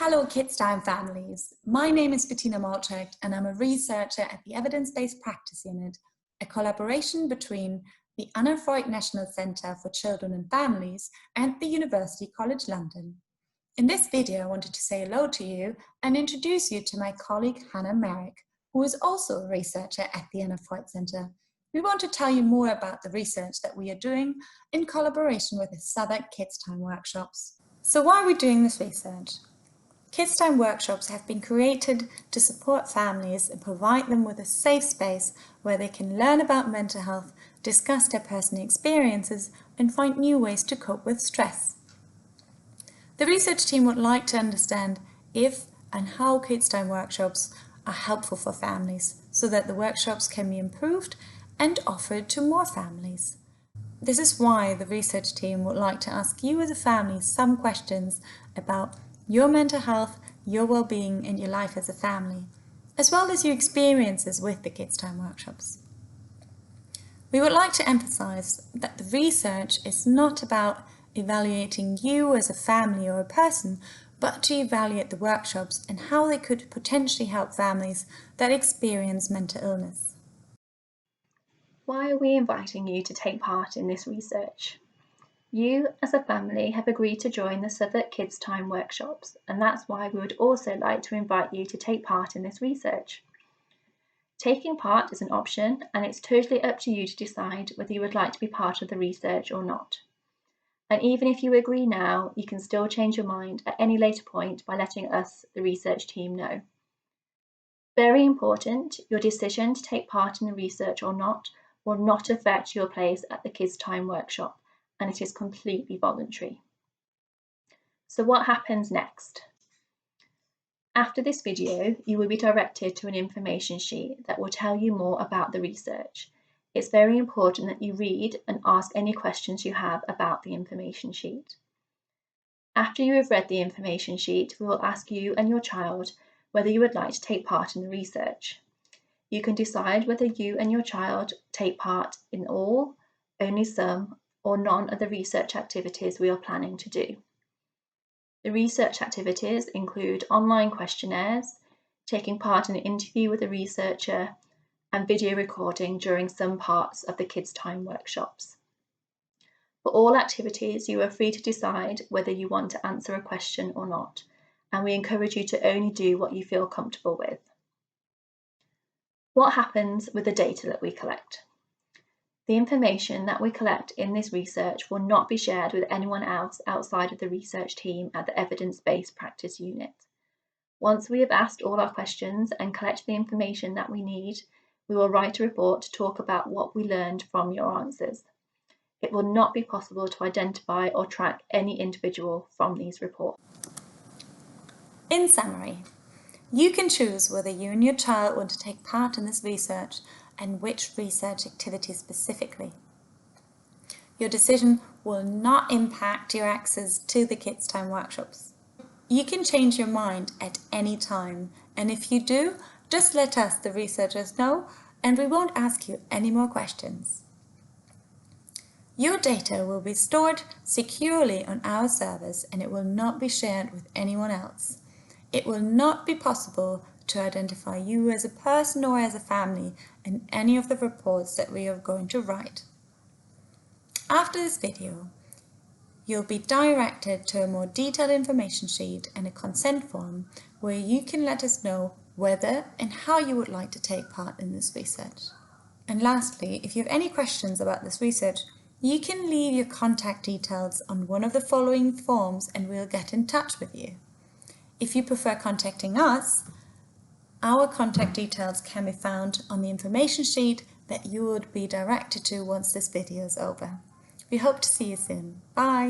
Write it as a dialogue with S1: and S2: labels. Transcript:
S1: Hello KidsTime families, my name is Bettina Malczak and I'm a researcher at the Evidence-Based Practice Unit, a collaboration between the Anna Freud National Centre for Children and Families and the University College London. In this video I wanted to say hello to you and introduce you to my colleague Hannah Merrick, who is also a researcher at the Anna Freud Centre. We want to tell you more about the research that we are doing in collaboration with the Southwark KidsTime workshops. So why are we doing this research? KidsTime workshops have been created to support families and provide them with a safe space where they can learn about mental health, discuss their personal experiences, and find new ways to cope with stress. The research team would like to understand if and how KidsTime workshops are helpful for families so that the workshops can be improved and offered to more families. This is why the research team would like to ask you as a family some questions about your mental health, your well-being and your life as a family, as well as your experiences with the KidsTime workshops. We would like to emphasize that the research is not about evaluating you as a family or a person, but to evaluate the workshops and how they could potentially help families that experience mental illness.
S2: Why are we inviting you to take part in this research? You, as a family, have agreed to join the Southwark KidsTime workshops, and that's why we would also like to invite you to take part in this research. Taking part is an option, and it's totally up to you to decide whether you would like to be part of the research or not. And even if you agree now, you can still change your mind at any later point by letting us, the research team, know. Very important, your decision to take part in the research or not will not affect your place at the KidsTime workshop, and it is completely voluntary. So what happens next? After this video, you will be directed to an information sheet that will tell you more about the research. It's very important that you read and ask any questions you have about the information sheet. After you have read the information sheet, we will ask you and your child whether you would like to take part in the research. You can decide whether you and your child take part in all, only some, or none of the research activities we are planning to do. The research activities include online questionnaires, taking part in an interview with a researcher, and video recording during some parts of the KidsTime workshops. For all activities, you are free to decide whether you want to answer a question or not, and we encourage you to only do what you feel comfortable with. What happens with the data that we collect? The information that we collect in this research will not be shared with anyone else outside of the research team at the Evidence-Based Practice Unit. Once we have asked all our questions and collect the information that we need, we will write a report to talk about what we learned from your answers. It will not be possible to identify or track any individual from these reports.
S1: In summary, you can choose whether you and your child want to take part in this research and which research activity specifically. Your decision will not impact your access to the KidsTime workshops. You can change your mind at any time, and if you do, just let us, the researchers, know, and we won't ask you any more questions. Your data will be stored securely on our servers and it will not be shared with anyone else. It will not be possible to identify you as a person or as a family in any of the reports that we are going to write. After this video, you'll be directed to a more detailed information sheet and a consent form where you can let us know whether and how you would like to take part in this research. And lastly, if you have any questions about this research, you can leave your contact details on one of the following forms and we'll get in touch with you. If you prefer contacting us, our contact details can be found on the information sheet that you would be directed to once this video is over. We hope to see you soon. Bye!